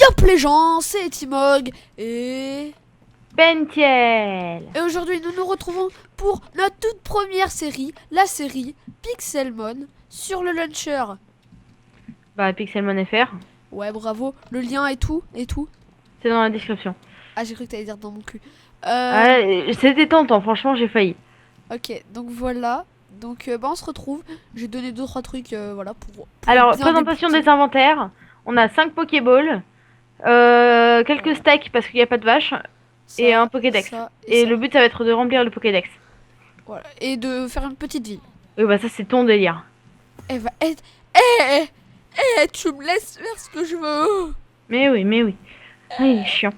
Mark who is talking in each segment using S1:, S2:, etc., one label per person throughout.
S1: Yop les gens, c'est Timog et...
S2: Pentiel.
S1: Et aujourd'hui nous nous retrouvons pour notre toute première série, la série Pixelmon sur le launcher.
S2: Bah, Pixelmon FR,
S1: Ouais bravo, le lien et tout,
S2: c'est dans la description.
S1: Ah j'ai cru que t'allais dire dans mon cul.
S2: Ah, c'était tentant, franchement, j'ai failli.
S1: Ok, donc voilà. Donc bah, on se retrouve. J'ai donné 2-3 trucs voilà, pour
S2: Alors,
S1: bien
S2: présentation
S1: débuter.
S2: des inventaires. On a 5 Pokéballs, quelques steaks parce qu'il n'y a pas de vache, et un
S1: Ça,
S2: Pokédex.
S1: ça et
S2: Et
S1: ça.
S2: le but, ça va être de remplir le Pokédex.
S1: Voilà. Et de faire une petite ville.
S2: Oui, bah ça, c'est ton délire.
S1: Elle va être... tu me laisses faire ce que je veux.
S2: Mais oui, mais oui. Ah, il est chiant.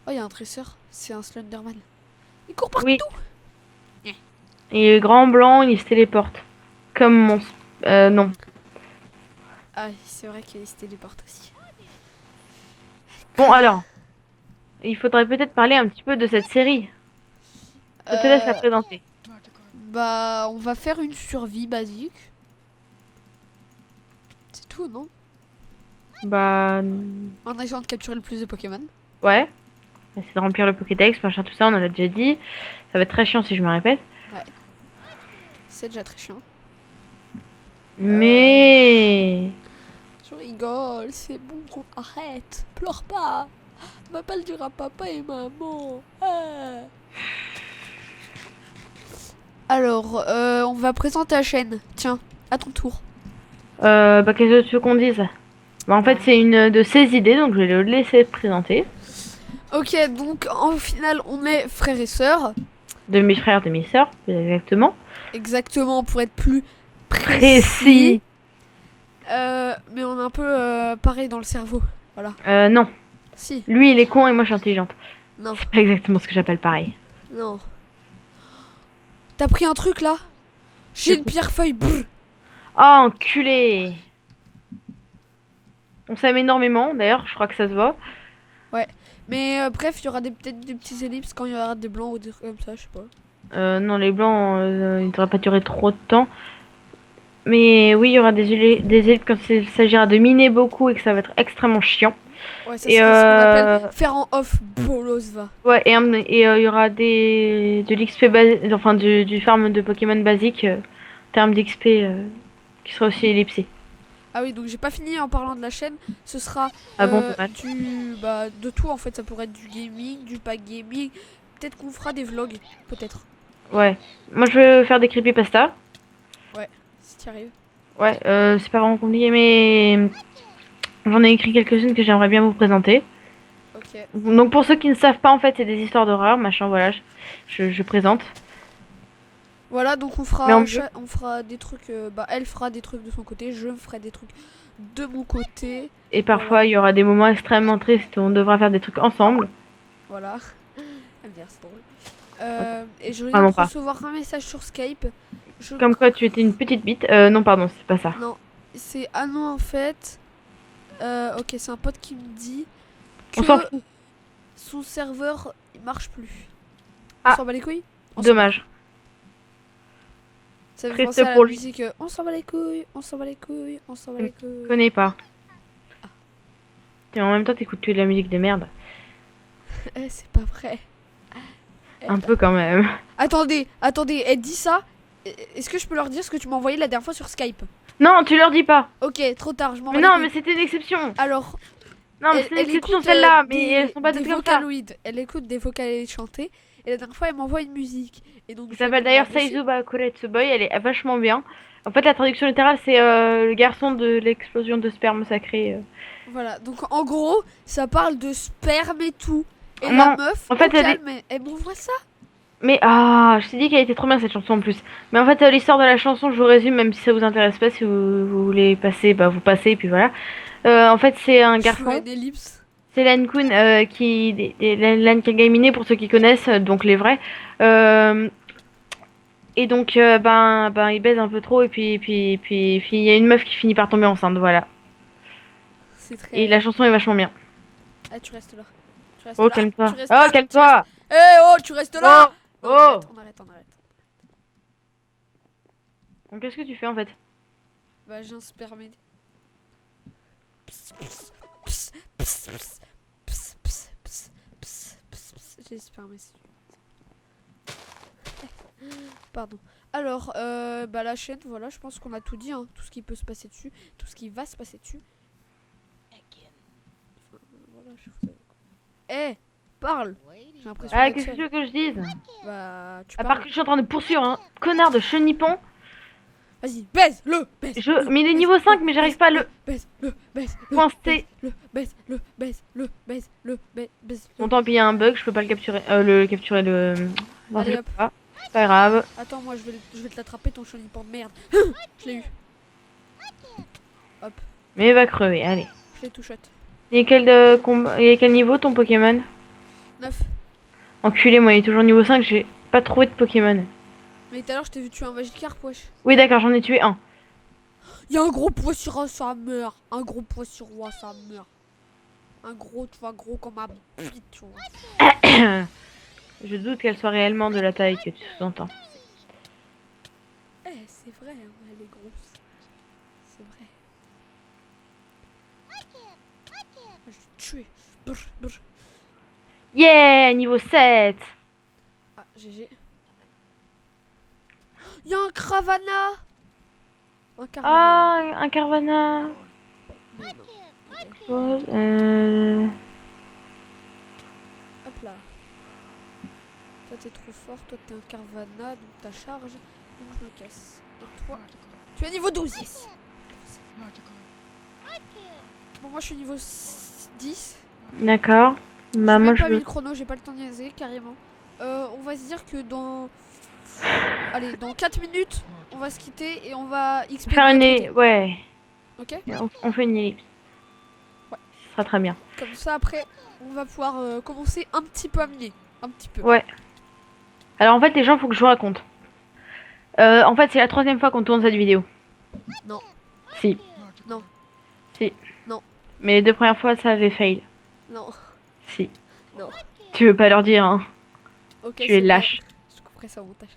S1: Oh, il y a un tresseur. C'est un Slenderman. Il court partout.
S2: Oui. Et le grand blanc, il se téléporte. Comme mon... non.
S1: Ah, c'est vrai qu'il se téléporte aussi.
S2: Bon, alors. Il faudrait peut-être parler un petit peu de cette série. Je te laisse la présenter.
S1: Bah, on va faire une survie basique. C'est tout, non?
S2: Bah...
S1: En essayant de capturer le plus de Pokémon.
S2: Ouais. C'est de remplir le Pokédex, machin, tout ça, on en a déjà dit. Ça va être très chiant si je me répète.
S1: Ouais. C'est déjà très chiant.
S2: Mais...
S1: Je rigole, c'est bon, arrête, pleure pas. On va pas le dire à papa et maman. Ah. Alors, on va présenter la chaîne. Tiens, à ton tour.
S2: Bah, qu'est-ce que tu veux qu'on dise? Bah, en fait, c'est une de ses idées, donc je vais le laisser présenter.
S1: Ok, donc en final, on est frères et sœurs.
S2: Demi-frère, demi-sœur, plus exactement.
S1: Exactement, pour être plus précis.
S2: Précis.
S1: Mais on est un peu pareil dans le cerveau. Voilà.
S2: Non.
S1: Si.
S2: Lui, il est con et moi, je suis intelligente.
S1: Non.
S2: C'est pas exactement ce que j'appelle pareil.
S1: Non. T'as pris un truc là? J'ai une pierre feuille. Brr.
S2: Oh, enculé! On s'aime énormément, d'ailleurs, je crois que ça se voit.
S1: Ouais. Mais bref, il y aura peut-être des petits ellipses quand il y aura des blancs ou des trucs comme ça, je sais pas.
S2: Non, les blancs, ils ne devraient pas durer trop de temps. Mais oui, il y aura des élites quand il s'agira de miner beaucoup et que ça va être extrêmement chiant.
S1: Ouais, ça
S2: Et
S1: c'est ce qu'on appelle faire en off. Bolos va.
S2: ouais, et il y aura de l'XP enfin du farm de Pokémon basique, en termes d'XP, qui sera aussi ellipsé.
S1: Ah oui, donc j'ai pas fini en parlant de la chaîne. Ce sera
S2: Ah bon, dommage.
S1: de tout en fait. Ça pourrait être du gaming, du pack gaming. Peut-être qu'on fera des vlogs, peut-être.
S2: Ouais. Moi, je veux faire des creepypasta.
S1: Ouais, si t'y arrives.
S2: Ouais, c'est pas vraiment compliqué, mais j'en ai écrit quelques-unes que j'aimerais bien vous présenter.
S1: Ok.
S2: Donc pour ceux qui ne savent pas, en fait, c'est des histoires d'horreur, machin, voilà, je présente.
S1: Voilà, donc on
S2: Mais en
S1: fera des trucs. Bah, elle fera des trucs de son côté, je ferai des trucs de mon côté.
S2: Et parfois, il y aura des moments extrêmement tristes où on devra faire des trucs ensemble.
S1: Voilà. Elle me dit, c'est drôle. Et je viens
S2: Vraiment
S1: de
S2: pas.
S1: recevoir un message sur Skype.
S2: Comme quoi, tu étais une petite bite. Non, pardon, c'est pas ça.
S1: Non, c'est ah non en fait. Ok, c'est un pote qui me dit
S2: On s'en
S1: que
S2: fout.
S1: son serveur il marche plus.
S2: Ah.
S1: On s'en bat les couilles.
S2: Dommage.
S1: Ça me fait
S2: Triste
S1: penser à la
S2: pour lui.
S1: musique. On s'en bat les couilles, on s'en bat les couilles, on s'en bat
S2: Je
S1: les couilles.
S2: connais pas. Et en même temps, t'écoutes de la musique de merde.
S1: C'est pas vrai.
S2: Un peu quand même.
S1: Attendez, elle dit ça. Est-ce que je peux leur dire ce que tu m'as envoyé la dernière fois sur Skype?
S2: Non, tu leur dis pas.
S1: Ok, trop tard, je m'en
S2: Mais
S1: bats les
S2: non,
S1: couilles.
S2: mais c'était une exception.
S1: Alors,
S2: Non, mais c'était une exception
S1: écoute
S2: celle-là, mais elles sont pas
S1: des
S2: toutes comme ça.
S1: vocaloïdes. Elle écoute des vocaloïdes chantés. Et la dernière fois, elle m'envoie une musique. Et donc,
S2: Elle
S1: je
S2: s'appelle
S1: vais
S2: d'ailleurs
S1: regarder dessus.
S2: Saizuba Koretsuboy, elle est vachement bien. En fait, la traduction littérale, c'est le garçon de l'explosion de sperme sacré.
S1: Voilà, donc en gros, ça parle de sperme et tout. Et
S2: Non,
S1: la meuf,
S2: en fait,
S1: au calme, elle m'envoie ça.
S2: Mais je t'ai dit qu'elle était trop bien cette chanson en plus. Mais en fait, l'histoire de la chanson, je vous résume, même si ça vous intéresse pas, si vous voulez passer, bah vous passez, et puis voilà. En fait, c'est un
S1: Je ferai
S2: garçon,
S1: une ellipse.
S2: c'est Lan Kun, Lan Kagami pour ceux qui connaissent, donc les vrais. Et donc, il baise un peu trop, et puis il y a une meuf qui finit par tomber enceinte, voilà.
S1: C'est très.
S2: Et la chanson est vachement bien.
S1: Ah, tu restes là. Tu restes
S2: Oh,
S1: là.
S2: calme-toi.
S1: Tu restes
S2: Oh,
S1: là.
S2: calme-toi.
S1: Eh oh, tu restes là.
S2: Oh,
S1: Non,
S2: oh.
S1: on arrête.
S2: Donc, qu'est-ce que tu fais en fait?
S1: Bah, j'ai un sperme. Pss, pss, pss, Pss, pss, pss, pss, pss, pss, pss, pss. J'espère, mais c'est... Pardon. Alors, bah la chaîne, voilà, je pense qu'on a tout dit, hein. Tout ce qui peut se passer dessus, tout ce qui va se passer dessus. Enfin, voilà, Eh, parle. J'ai l'impression
S2: Ah,
S1: d'être
S2: qu'est-ce que tu
S1: seule.
S2: veux que je dise?
S1: Bah, tu
S2: À part
S1: parles.
S2: que je suis en train de poursuivre un connard de chenippon.
S1: Vas-y, baise-le, baise-le,
S2: Mais il est niveau 5, mais j'arrive pas à le
S1: baise-le, baise-le,
S2: coincer.
S1: baise-le, baise-le, baise-le, baise-le.
S2: Bon, tant pis, il y a un bug, je peux pas le capturer. Le capturer, le. Non,
S1: Allez,
S2: je
S1: hop.
S2: peux pas. C'est pas grave.
S1: Attends, moi, je vais te l'attraper, ton chenipan de merde. Je l'ai eu. Hop,
S2: Mais il va crever, allez.
S1: je l'ai tout shot.
S2: Il est il est quel niveau ton Pokémon?
S1: 9.
S2: Enculé, moi il est toujours niveau 5, j'ai pas trouvé de Pokémon.
S1: Mais tout à l'heure, je t'ai vu tuer un Magikarp, wesh.
S2: Oui, d'accord, j'en ai tué un.
S1: Il y a un gros poids sur un, ça meurt. Un gros poids sur roi, ça meurt. Un gros, tu vois, gros comme un bite, tu vois.
S2: Je doute qu'elle soit réellement de la taille que tu sous-entends.
S1: Eh, c'est vrai, hein, elle est grosse. C'est vrai. Je vais te tuer. Brr, brr.
S2: Yeah, niveau 7.
S1: Ah, GG. Il y a un Cravana. Un Carvana.
S2: Ah, un Carvana.
S1: Mais non. Hop là. Toi t'es trop fort, toi t'es un Carvana, donc ta charge, donc je me casse. Et toi, tu es niveau 12, yes. Bon, moi je suis niveau 10.
S2: D'accord. Bah,
S1: J'ai
S2: moi
S1: même
S2: je
S1: pas mis
S2: veux.
S1: le chrono, j'ai pas le temps de niaiser, carrément. On va se dire que dans... Allez, dans 4 minutes, on va se quitter et on va XP
S2: Faire
S1: de
S2: une.
S1: l'autre côté.
S2: Ouais.
S1: Ok.
S2: On fait une ellipse.
S1: Ouais.
S2: Ce sera très bien.
S1: Comme ça, après, on va pouvoir commencer un petit peu à miner. Un petit peu.
S2: Ouais. Alors en fait, les gens, faut que je vous raconte. En fait, c'est la 3e fois qu'on tourne cette vidéo.
S1: Non.
S2: Si.
S1: Non.
S2: Si.
S1: Non.
S2: Mais les 2 premières fois, ça avait fail.
S1: Non.
S2: Si.
S1: Non.
S2: Tu veux pas leur dire, hein.
S1: Ok.
S2: Tu es
S1: c'est bon.
S2: lâche.
S1: Je couperai ça au montage.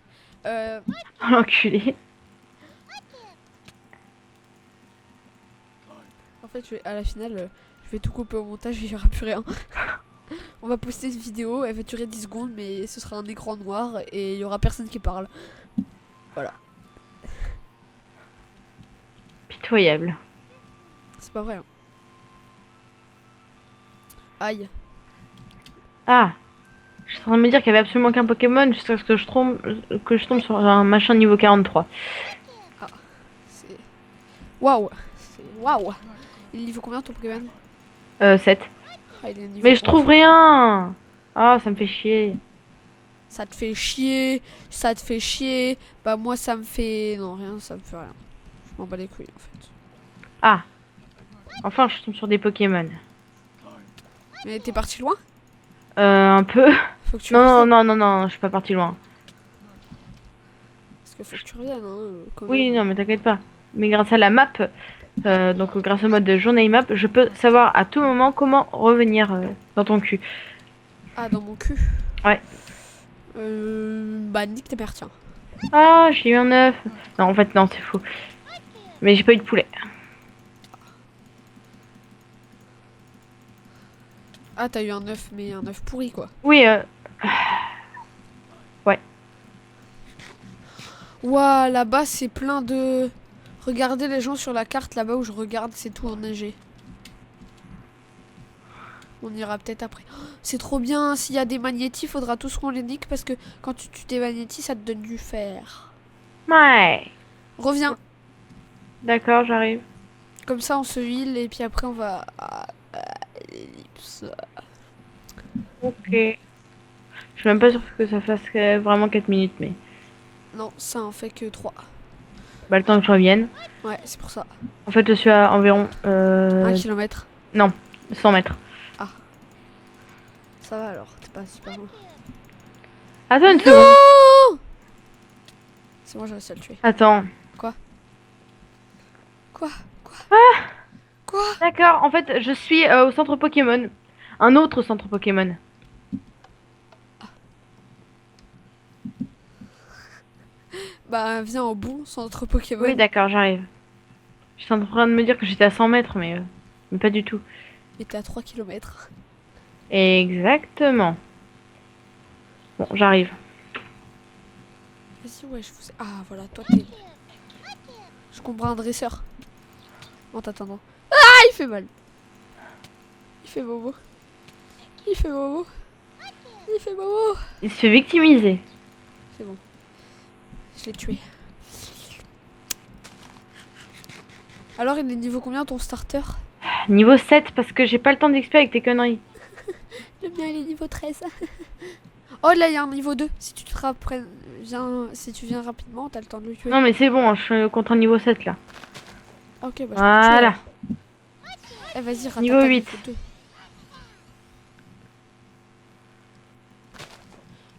S2: L'enculé.
S1: En fait, à la finale, je vais tout couper au montage et il n'y aura plus rien. On va poster une vidéo, elle va durer 10 secondes, mais ce sera un écran noir et il y aura personne qui parle. Voilà.
S2: Pitoyable.
S1: C'est pas vrai. Hein. Aïe.
S2: Ah. Je suis en train de me dire qu'il y avait absolument aucun Pokémon jusqu'à ce que je tombe sur un machin niveau 43.
S1: C'est... Waouh. C'est... Waouh. Il est niveau combien ton Pokémon?
S2: 7.
S1: Ah, il est niveau
S2: Mais je
S1: 11.
S2: trouve rien. Ah, ça me fait chier.
S1: Ça te fait chier, ça te fait chier. Bah moi ça me fait... Non, rien, ça me fait rien. Je m'en bats les couilles en fait.
S2: Ah. Enfin, je tombe sur des Pokémon.
S1: Mais t'es parti loin?
S2: Un peu.
S1: Faut que tu
S2: Non,
S1: reviennes.
S2: non, non, non, non, je suis pas parti loin.
S1: Parce que faut que tu reviennes, hein, quand
S2: Oui,
S1: même.
S2: non, mais t'inquiète pas. Mais grâce à la map, donc grâce au mode de journée map, je peux savoir à tout moment comment revenir dans ton cul.
S1: Ah, dans mon cul?
S2: Ouais.
S1: Bah nique tes mères, tiens.
S2: Ah, j'ai eu un œuf. Non, en fait, non, c'est faux. Mais j'ai pas eu de poulet.
S1: Ah, t'as eu un œuf, mais un œuf pourri quoi.
S2: Oui,
S1: Ouah, là-bas c'est plein de... Regardez les gens sur la carte là-bas où je regarde, c'est tout enneigé. On ira peut-être après. Oh, c'est trop bien, s'il y a des magnétis, faudra tous qu'on les nique parce que quand tu tues des magnétis, ça te donne du fer.
S2: ouais.
S1: Reviens,
S2: D'accord, j'arrive.
S1: comme ça on se heal et puis après on va à l'ellipse.
S2: Ok. Je suis même pas sûre que ça fasse vraiment 4 minutes, mais...
S1: Non, ça en fait que 3.
S2: Bah, le temps que je revienne.
S1: Ouais, c'est pour ça.
S2: En fait, je suis à environ...
S1: 1 kilomètre.
S2: Non, 100 mètres.
S1: Ça va alors, c'est pas super loin.
S2: Attends une seconde.
S1: Non. C'est bon, j'ai réussi à le tuer.
S2: Attends.
S1: Quoi?
S2: D'accord, en fait, je suis au centre Pokémon. Un autre centre Pokémon.
S1: Bah viens au bon centre Pokémon.
S2: Oui, d'accord, j'arrive. J'étais en train de me dire que j'étais à 100 mètres, mais pas du tout.
S1: Et t'es à 3 km.
S2: Exactement. Bon, j'arrive.
S1: Vas-y, ouais, je vous... Ah, voilà, toi, t'es... Je comprends un dresseur. En t'attendant. Ah, il fait mal. Il fait bobo. Il fait bobo. Il fait bobo.
S2: Il se fait victimiser.
S1: C'est bon. Je l'ai tué. Alors, il est niveau combien ton starter?
S2: Niveau 7 parce que j'ai pas le temps d'explorer avec tes conneries.
S1: Le mien, il est niveau 13. Oh, là, il y a un niveau 2. Si tu te si tu viens rapidement, t'as le temps de le tuer.
S2: Non mais c'est bon, je suis contre un niveau 7 là.
S1: Ah, ok, bah je peux le tuer,
S2: Voilà.
S1: alors. Eh, vas-y, rate
S2: Niveau 8.
S1: niveau 2.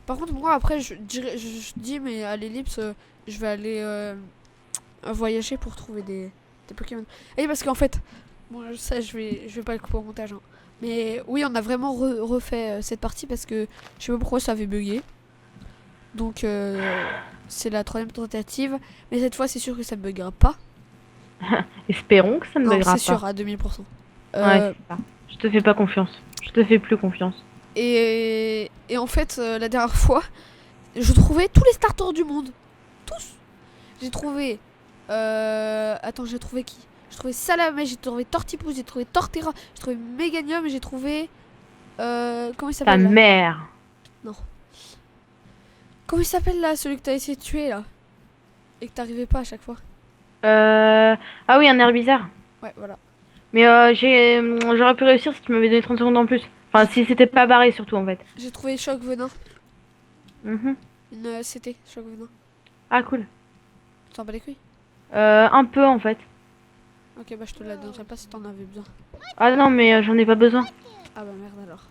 S1: Par contre, moi, après, je dis, mais à l'ellipse, je vais aller voyager pour trouver des Pokémon. Et parce qu'en fait, bon, ça, je vais pas le couper au montage. Hein. Mais oui, on a vraiment refait cette partie parce que je sais pas pourquoi ça avait bugué. Donc, c'est la 3e tentative. Mais cette fois, c'est sûr que ça ne buguera pas.
S2: Espérons que ça ne
S1: Non,
S2: buggera pas.
S1: c'est sûr, à 2000%.
S2: Ouais, c'est ça. Je te fais pas confiance. Je te fais plus confiance.
S1: Et en fait, la dernière fois, je trouvais tous les starters du monde. Tous. J'ai trouvé... Attends, j'ai trouvé qui? J'ai trouvé Salamé, j'ai trouvé Tortipousse, j'ai trouvé Torterra, j'ai trouvé Meganium, j'ai trouvé... comment il
S2: Ta
S1: s'appelle là?
S2: mère.
S1: Comment il s'appelle là, celui que t'as essayé de tuer là? Et que t'arrivais pas à chaque fois?
S2: Ah oui, un air bizarre.
S1: Ouais, voilà.
S2: Mais j'aurais pu réussir si tu m'avais donné 30 secondes en plus. Enfin, si c'était pas barré surtout en fait.
S1: J'ai trouvé Choc Venin.
S2: Mhm.
S1: Une CT, Choc Venin.
S2: Ah cool.
S1: T'en bats les couilles?
S2: Un peu en fait.
S1: Ok, bah je te la donnerai pas si t'en avais besoin.
S2: Ah non, mais j'en ai pas besoin.
S1: Ah bah merde alors.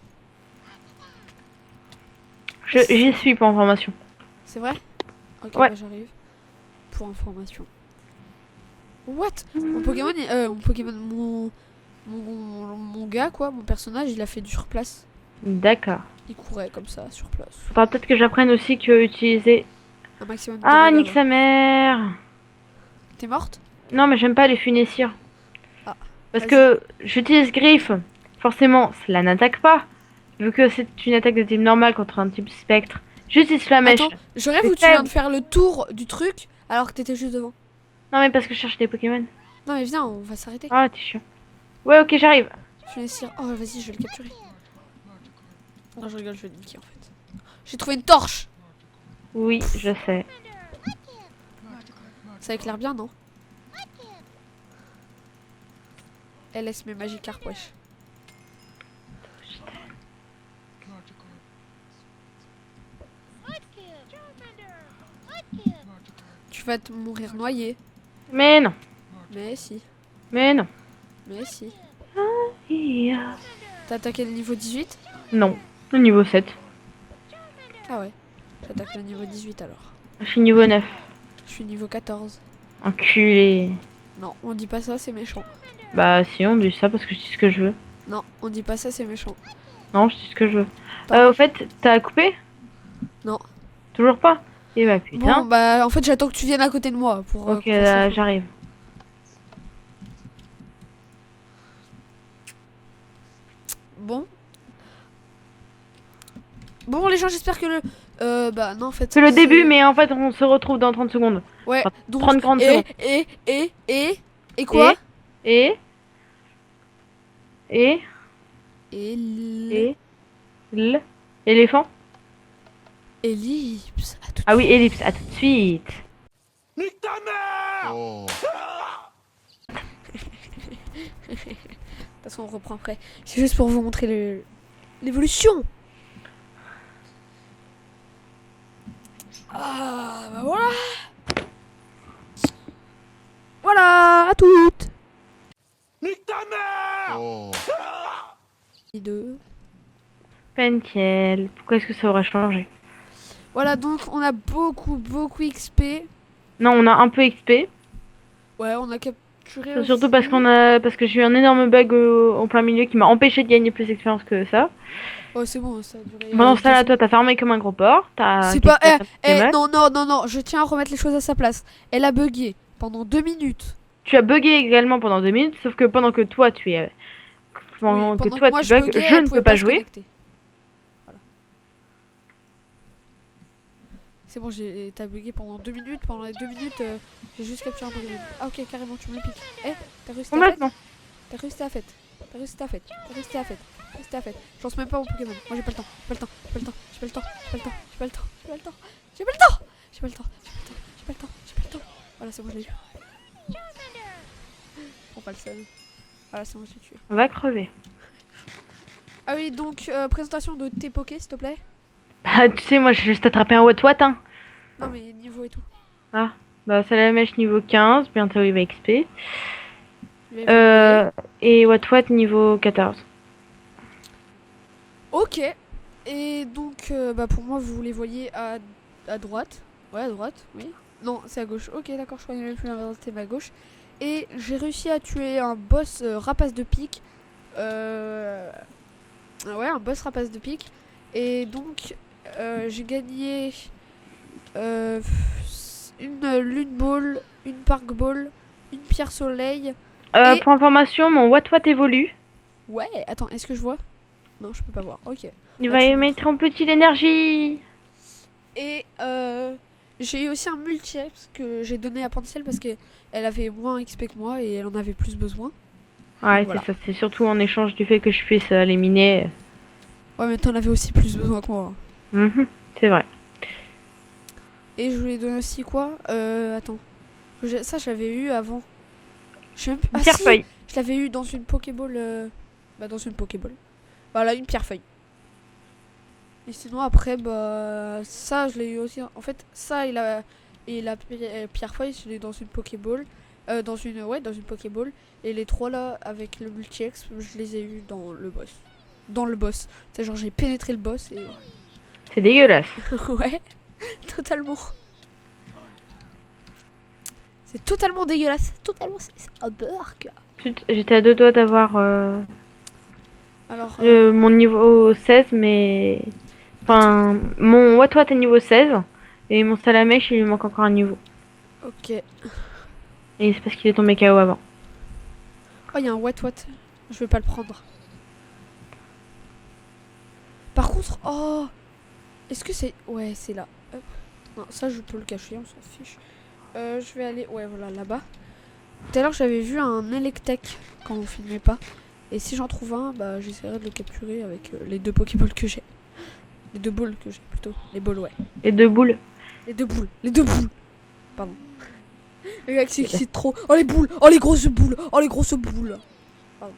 S2: J'y suis pour information.
S1: C'est vrai? Ok,
S2: Ouais.
S1: bah j'arrive. Pour information. What? Mon Pokémon, mon Pokémon, mon gars quoi, mon personnage, il a fait du sur place.
S2: D'accord.
S1: Il courait comme ça, sur place.
S2: Faudra peut-être que j'apprenne aussi que utiliser...
S1: Un maximum de
S2: Ah,
S1: dégâts,
S2: nique
S1: ouais.
S2: sa mère.
S1: T'es morte?
S2: Non, mais j'aime pas les funessirs.
S1: Ah,
S2: Parce
S1: vas-y.
S2: que j'utilise griffe. Forcément, cela n'attaque pas. Vu que c'est une attaque de type normal contre un type spectre. J'utilise flamèche.
S1: Attends, je rêve
S2: C'est
S1: où tu viens
S2: faible.
S1: de faire le tour du truc alors que t'étais juste devant.
S2: Non, mais parce que je cherche des Pokémon.
S1: Non mais viens, on va s'arrêter.
S2: Ah, t'es chiant. Ouais, ok, j'arrive.
S1: Je vais essayer. Oh vas-y, je vais le capturer. Non, je rigole, je vais le niquer en fait. J'ai trouvé une torche.
S2: Oui, je sais.
S1: Ça éclaire bien, non? Elle laisse mes Magikarp, wesh. Tu vas te mourir noyé.
S2: Mais non.
S1: Mais si,
S2: Mais non.
S1: mais si.
S2: Yeah.
S1: T'as attaqué le niveau 18?
S2: Non. Le niveau 7.
S1: Ah ouais. J'attaque le niveau 18 alors.
S2: Je suis niveau 9.
S1: Je suis niveau 14.
S2: Enculé.
S1: Non, on dit pas ça, c'est méchant.
S2: Bah, si, on dit ça parce que je dis ce que je veux.
S1: Non, on dit pas ça, c'est méchant.
S2: Non, je dis ce que je veux.
S1: Pardon.
S2: Au fait, t'as coupé?
S1: Non.
S2: Toujours pas? Eh bah, putain.
S1: Bon, bah en fait, j'attends que tu viennes à côté de moi pour.
S2: Ok,
S1: qu'on fasse la chose.
S2: j'arrive.
S1: Bon. Bon, les gens, j'espère que le. Bah non, en fait.
S2: C'est le
S1: c'est-
S2: début, mais en fait, on se retrouve dans 30 secondes.
S1: Ouais,
S2: Enfin,
S1: donc.
S2: 30 secondes.
S1: Et quoi?
S2: Et
S1: Et.
S2: et éléphant?
S1: Ellipse. À tout de
S2: Ah oui,
S1: suite.
S2: ellipse, à tout de suite.
S3: Nique ta mère!
S4: Oh.
S1: De toute façon, on reprend après. C'est juste pour vous montrer l'évolution. Ah, bah voilà. Voilà, à toutes.
S3: Nique ta mère!
S4: Oh.
S1: Et deux.
S2: Pentiel, pourquoi est-ce que ça aurait changé?
S1: Voilà, donc on a beaucoup XP.
S2: Non, on a un peu XP.
S1: Ouais, on a capturé.
S2: C'est surtout
S1: aussi.
S2: parce que j'ai eu un énorme bug en plein milieu qui m'a empêché de gagner plus d'expérience que ça.
S1: Oh, c'est bon, ça a duré.
S2: Pendant ce temps-là,
S1: 200.
S2: toi, t'as farmé comme un gros porc.
S1: C'est pas. Non, je tiens à remettre les choses à sa place. Elle a bugué pendant 2 minutes.
S2: Tu as bugué également pendant 2 minutes, sauf que pendant que toi, pendant que
S1: pendant
S2: toi
S1: moi,
S2: tu
S1: je
S2: bugs,
S1: buguais,
S2: je
S1: elle
S2: ne
S1: pouvait
S2: peux pas
S1: se
S2: jouer.
S1: connecter. Voilà. C'est bon, t'as bugué pendant 2 minutes. Pendant les 2 minutes, j'ai juste capturé un Pokémon. Ah ok, carrément, tu me le piques. Eh, t'as réussi ta fête.
S2: Complètement.
S1: T'as réussi ta fête. T'as réussi ta fête. T'as réussi ta fête. T'as réussi ta fête. Je lance même pas mon Pokémon. Moi j'ai pas le temps. J'ai pas le temps. J'ai pas le temps. J'ai pas le temps. J'ai pas le temps. J'ai pas le temps. J'ai pas le temps. J'ai pas le temps. J'ai pas le temps. J'ai pas le temps. J'ai pas le temps. Voilà, c'est bon, je l'ai eu. Prends pas le seul. Voilà, c'est bon, je l'ai tué.
S2: On va crever.
S1: Ah oui, donc présentation de tes Pokés, s'il te plaît.
S2: Bah, tu sais, moi j'ai juste attrapé un Watwat, hein.
S1: Non mais niveau et tout.
S2: Ah, bah, Salamèche niveau 15, bientôt il va XP.
S1: Je vais évoluer.
S2: Et Watwat niveau 14.
S1: Ok. Et donc, bah pour moi, vous les voyez à droite. Ouais, à droite, oui. Non, c'est à gauche. Ok, d'accord, je croyais même plus l'inverse, c'était ma gauche. Et j'ai réussi à tuer un boss rapace de pique. Ouais, un boss rapace de pique. Et donc, j'ai gagné une lune ball, une park ball, une pierre soleil. Et-
S2: Pour information, mon Watwat évolue.
S1: Ouais, attends, est-ce que je vois? Non, je peux pas voir. Ok.
S2: Il
S1: Là,
S2: va
S1: tu
S2: y
S1: montres.
S2: mettre un petit d'énergie.
S1: Et j'ai eu aussi un multi-X que j'ai donné à Pencil parce qu'elle avait moins XP que moi et elle en avait plus besoin.
S2: Ouais,
S1: Voilà.
S2: c'est ça. C'est surtout en échange du fait que je puisse l'éliminer.
S1: Ouais, mais t'en avais aussi plus besoin que moi.
S2: Mhm, c'est vrai.
S1: Et je lui ai donné aussi quoi? Attends. Ça, je l'avais eu avant. Je sais même plus.
S2: Une
S1: Ah
S2: pierre
S1: si!
S2: feuille.
S1: Je l'avais eu dans une Pokéball. Bah, dans une Pokéball. Voilà, une pierre feuille. Et sinon, après, bah. Ça, je l'ai eu aussi. En fait, ça et la pierre feuille, je l'ai eu dans une Pokéball. Ouais, dans une Pokéball. Et les trois là, avec le multi-X, je les ai eu dans le boss. Dans le boss. C'est genre, j'ai pénétré le boss et.
S2: C'est dégueulasse.
S1: Ouais, totalement. C'est totalement dégueulasse. Totalement, c'est un burk.
S2: J'étais à 2 doigts d'avoir
S1: Alors,
S2: mon niveau 16, mais... Enfin, mon Watwat est niveau 16, et mon Salamèche, il lui manque encore un niveau.
S1: ok.
S2: Et c'est parce qu'il est tombé KO avant.
S1: Oh, il y a un Watwat. Je vais pas le prendre. Par contre, oh, est-ce que c'est... Ouais, c'est là. Hop. Non, ça, je peux le cacher, on s'en fiche. Je vais aller... Ouais, voilà, là-bas. Tout à l'heure, j'avais vu un Electek quand on filmait pas. Et si j'en trouve un, bah, j'essaierai de le capturer avec les 2 Pokéballs que j'ai. Les 2 balls que j'ai, plutôt. Les balls, ouais.
S2: Et 2 boules.
S1: Les 2 boules. Les 2 boules. Pardon. Le gars, c'est trop... Oh, les boules. Oh, les grosses boules. Oh, les grosses boules. Pardon.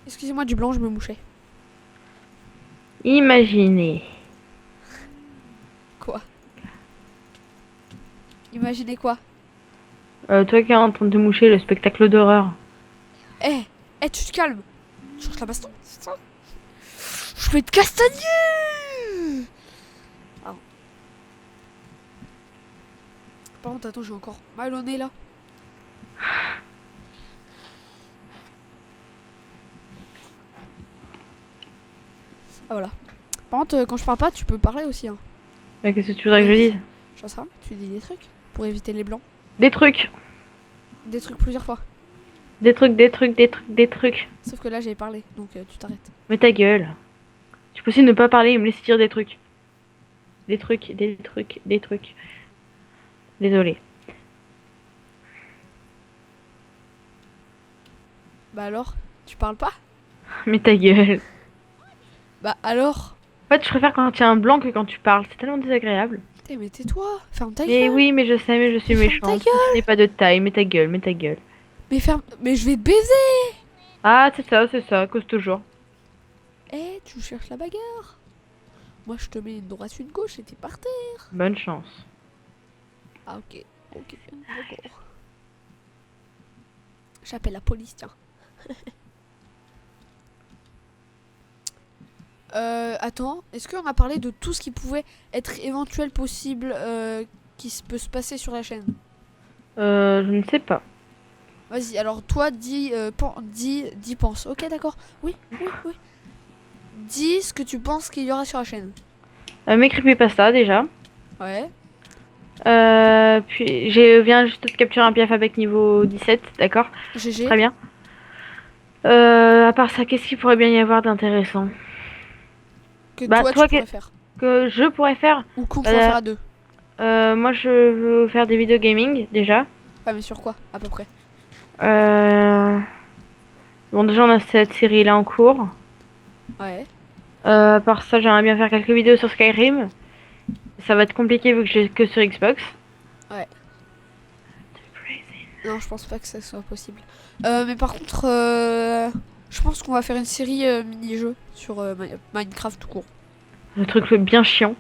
S1: Excusez-moi du blanc, je me mouchais.
S2: Imaginez.
S1: Quoi? Imaginez quoi?
S2: Toi qui es en train de te moucher, le spectacle d'horreur.
S1: Eh, tu te calmes. Tu cherches la baston, c'est ça? Je vais te castagner. Pardon. Par contre, attends, j'ai encore mal au nez là. Ah voilà. Par contre, quand je parle pas, tu peux parler aussi. Hein.
S2: Mais qu'est-ce que tu voudrais que je dise?
S1: Je sais pas, tu dis des trucs pour éviter les blancs.
S2: Des trucs.
S1: Des trucs plusieurs fois.
S2: Des trucs, des trucs, des trucs, des trucs.
S1: Sauf que là, j'ai parlé, donc tu t'arrêtes.
S2: Mais ta gueule. Tu peux aussi ne pas parler et me laisser dire des trucs. Des trucs, des trucs, des trucs. Désolé.
S1: Bah alors, tu parles pas?
S2: Mais ta gueule.
S1: Bah alors.
S2: En fait, je préfère quand tu as un blanc que quand tu parles. C'est tellement désagréable.
S1: Mais tais-toi, ferme ta
S2: Mais
S1: gueule.
S2: oui, mais je sais, mais je suis
S1: Mais ferme ta
S2: méchante. Ce n'est pas de taille. Mais ta gueule, mais ta gueule.
S1: Mais ferme. Mais je vais te baiser.
S2: Ah, c'est ça, cause toujours.
S1: Eh, tu cherches la bagarre? Moi, je te mets une droite, une gauche et t'es par terre.
S2: Bonne chance.
S1: Ah, ok. Ok, d'accord. J'appelle la police, tiens. Attends, est-ce qu'on a parlé de tout ce qui pouvait être éventuel possible peut se passer sur la chaîne?
S2: Je ne sais pas.
S1: Vas-y, alors toi, dis, pense. Ok, d'accord. Oui, oui, oui. dis ce que tu penses qu'il y aura sur la chaîne.
S2: Mes creepypasta déjà.
S1: Ouais.
S2: Puis je viens juste de capturer un piaf avec niveau 17, d'accord?
S1: GG.
S2: Très bien. À part ça, qu'est-ce qu'il pourrait bien y avoir d'intéressant?
S1: Que
S2: Bah,
S1: toi,
S2: toi,
S1: tu pourrais faire.
S2: Que je pourrais faire?
S1: Ou qu'on pourrait faire à deux.
S2: Moi je veux faire des vidéos gaming déjà.
S1: Ouais, mais sur quoi, à peu près?
S2: Bon, déjà on a cette série là en cours.
S1: Ouais.
S2: À part ça, j'aimerais bien faire quelques vidéos sur Skyrim. Ça va être compliqué vu que j'ai que sur Xbox.
S1: Ouais. Non, je pense pas que ça soit possible. Mais par contre, je pense qu'on va faire une série mini-jeux sur Minecraft tout court.
S2: Le truc bien chiant.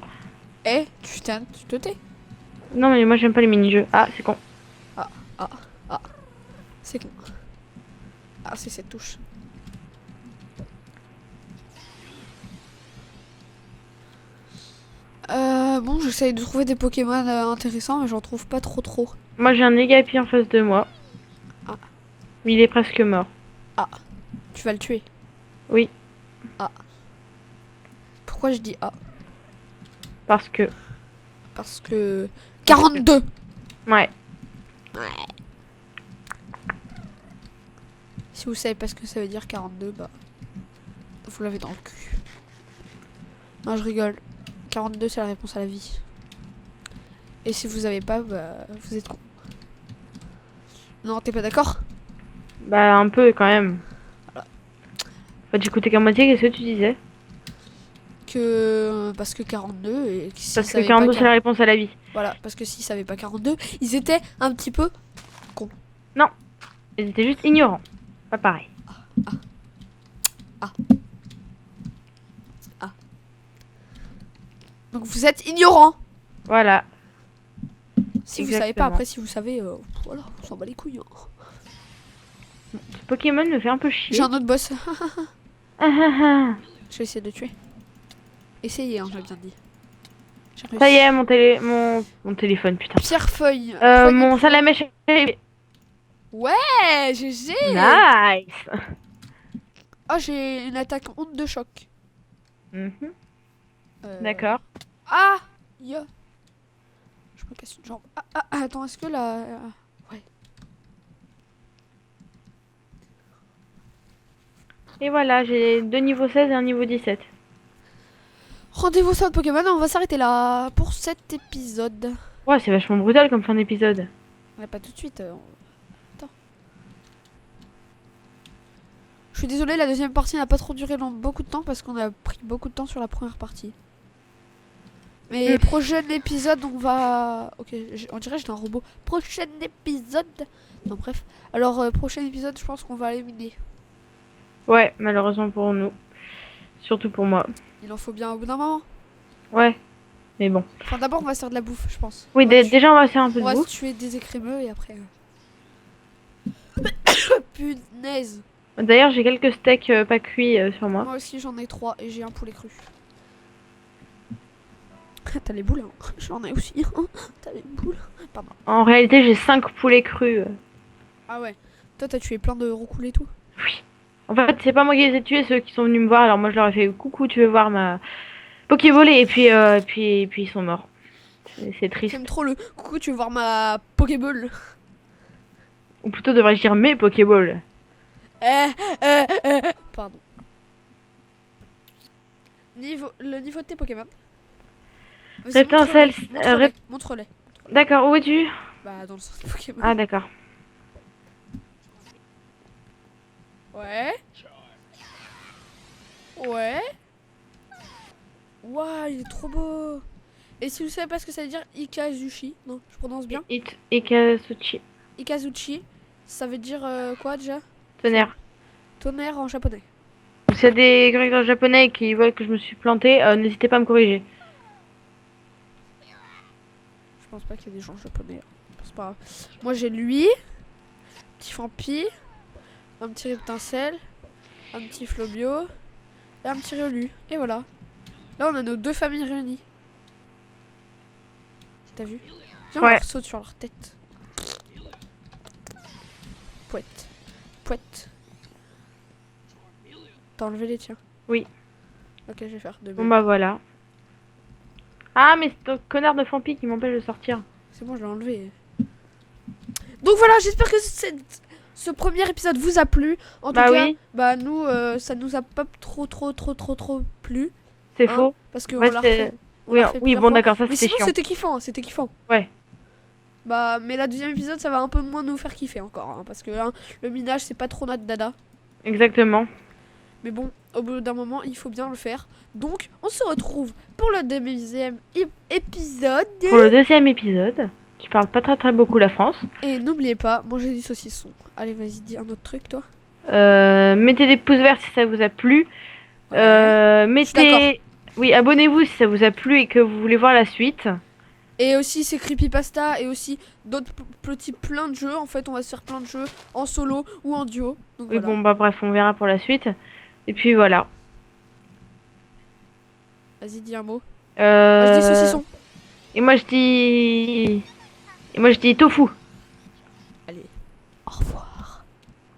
S1: Eh, tu te tais?
S2: Non mais moi j'aime pas les mini-jeux. Ah, c'est con.
S1: C'est con. Ah, c'est cette touche. Bon, j'essaye de trouver des Pokémon intéressants, mais j'en trouve pas trop.
S2: Moi j'ai un Negapi en face de moi.
S1: Ah.
S2: Mais il est presque mort.
S1: Tu vas le tuer.
S2: Oui.
S1: Pourquoi je dis ah?
S2: Parce que...
S1: Parce que... 42!
S2: Ouais.
S1: Si vous savez pas ce que ça veut dire 42, bah... Vous l'avez dans le cul. Non, je rigole. 42, c'est la réponse à la vie. Et si vous avez pas, bah... Vous êtes con. Non, t'es pas d'accord?
S2: Bah un peu quand même.
S1: Voilà.
S2: Bah, j'écoutais qu'à moitié, qu'est-ce que tu disais?
S1: Que... Parce que 42... Et que si
S2: Parce
S1: ils
S2: que
S1: savaient
S2: 42
S1: pas
S2: c'est la réponse à la vie.
S1: Voilà, parce que s'ils savaient pas 42, ils étaient un petit peu...
S2: Ils étaient juste ignorants. Pas pareil.
S1: Donc vous êtes ignorants.
S2: Voilà.
S1: Si vous savez pas,
S2: Exactement.
S1: après si vous savez, voilà, on s'en bat les couilles. Hein.
S2: Pokémon me fait un peu chier.
S1: J'ai un autre boss.
S2: Ah, ah, ah.
S1: Je vais essayer de le tuer. Essayez, hein, j'ai bien dit. J'ai réussi.
S2: Ça y est, mon téléphone, putain.
S1: Pierre feuille.
S2: Mon salamèche est arrivé.
S1: Ouais, GG.
S2: Nice.
S1: Ah, j'ai une attaque onde de choc.
S2: Mhm.
S1: Euh,
S2: D'accord.
S1: Ah, yo. Je me casse une jambe. Attends, est-ce que là... Ouais.
S2: Et voilà, j'ai deux niveaux 16 et un niveau 17.
S1: Rendez-vous sur le Pokémon, on va s'arrêter là pour cet épisode.
S2: Ouais, c'est vachement brutal comme fin d'épisode.
S1: Ouais, pas tout de suite. Attends. Je suis désolée, la deuxième partie n'a pas trop duré beaucoup de temps parce qu'on a pris beaucoup de temps sur la première partie. Mais prochain épisode, on va... Ok, on dirait que j'étais un robot. Prochain épisode... Non, bref. Alors, prochain épisode, je pense qu'on va aller miner.
S2: Ouais, malheureusement pour nous. Surtout pour moi.
S1: Il en faut bien au bout d'un moment.
S2: Ouais, mais bon.
S1: Enfin, d'abord, on va se faire de la bouffe, je pense.
S2: Oui,
S1: On va tuer-
S2: déjà on va faire un peu
S1: On
S2: de
S1: va se
S2: bouffe.
S1: tuer des écrémeux et après... Punaise.
S2: D'ailleurs, j'ai quelques steaks pas cuits sur moi.
S1: Moi aussi, j'en ai 3 et j'ai un poulet cru. T'as les boules, hein. J'en ai aussi. T'as les boules. Pardon.
S2: En réalité, j'ai 5 poulets crus.
S1: Ah ouais. Toi, t'as tué plein de roucoules et tout.
S2: Oui. En fait, c'est pas moi qui les ai tués, ceux qui sont venus me voir. Alors moi, je leur ai fait coucou, tu veux voir ma Pokéballée et puis ils sont morts. C'est triste.
S1: J'aime trop le coucou, tu veux voir ma Pokéball.
S2: Ou plutôt devrais-je dire mes Pokéballs.
S1: Pardon. Le niveau de tes Pokémon. Vas-y,
S2: L'étincelle,
S1: montre-les. Montre-les.
S2: D'accord, où es-tu?
S1: Bah, dans le sens des Pokémon.
S2: Ah d'accord.
S1: Ouais. Ouais. Waouh, il est trop beau. Et si vous savez pas ce que ça veut dire Ikazuchi, non, je prononce bien.
S2: Ikasuchi.
S1: Ikazuchi, ça veut dire quoi déjà?
S2: Tonnerre.
S1: Tonnerre en japonais.
S2: S'il y a des correcteurs japonais qui voient que je me suis planté, n'hésitez pas à me corriger.
S1: Je pense pas qu'il y ait des gens japonais. C'est pas grave. Moi j'ai lui, petit Fampi, un petit Reptincelle, un petit Flobio et un petit Riolu. Et voilà. Là on a nos deux familles réunies. T'as vu? Viens, on
S2: Ouais.
S1: leur saute sur leur tête. Pouette. Pouette. T'as enlevé les tiens?
S2: Oui.
S1: Ok, je vais faire de
S2: Bon
S1: même.
S2: bah voilà. Ah mais c'est ton connard de Fampi qui m'empêche de sortir.
S1: C'est bon, je l'ai enlevé. Donc voilà, j'espère que ce premier épisode vous a plu. En tout
S2: Bah
S1: cas,
S2: oui,
S1: bah nous, ça nous a pas trop plu.
S2: c'est
S1: Hein,
S2: faux.
S1: parce qu'on
S2: Ouais,
S1: l'a refait. On
S2: Oui,
S1: l'a refait
S2: oui
S1: plusieurs
S2: bon
S1: fois.
S2: d'accord, ça
S1: Mais
S2: c'était
S1: sinon,
S2: chiant.
S1: c'était kiffant.
S2: Ouais.
S1: Bah, mais la deuxième épisode, ça va un peu moins nous faire kiffer encore. Hein, parce que hein, le minage, c'est pas trop notre dada.
S2: Exactement.
S1: Mais bon, au bout d'un moment, il faut bien le faire. Donc, on se retrouve pour le deuxième épisode.
S2: Pour le deuxième épisode, qui parle pas très beaucoup la France.
S1: Et n'oubliez pas, manger du saucisson. Allez, vas-y, dis un autre truc, toi.
S2: Mettez des pouces verts si ça vous a plu.
S1: Ouais. Je suis d'accord.
S2: Mettez... Oui, abonnez-vous si ça vous a plu et que vous voulez voir la suite.
S1: Et aussi, c'est Creepypasta et aussi d'autres petits plein de jeux. En fait, on va se faire plein de jeux en solo ou en duo. Donc
S2: Oui,
S1: voilà.
S2: bon, bah bref, on verra pour la suite. Et puis voilà.
S1: Vas-y, dis un mot. Moi, je dis saucisson.
S2: Et moi je dis... Et moi je dis tofu.
S1: Allez.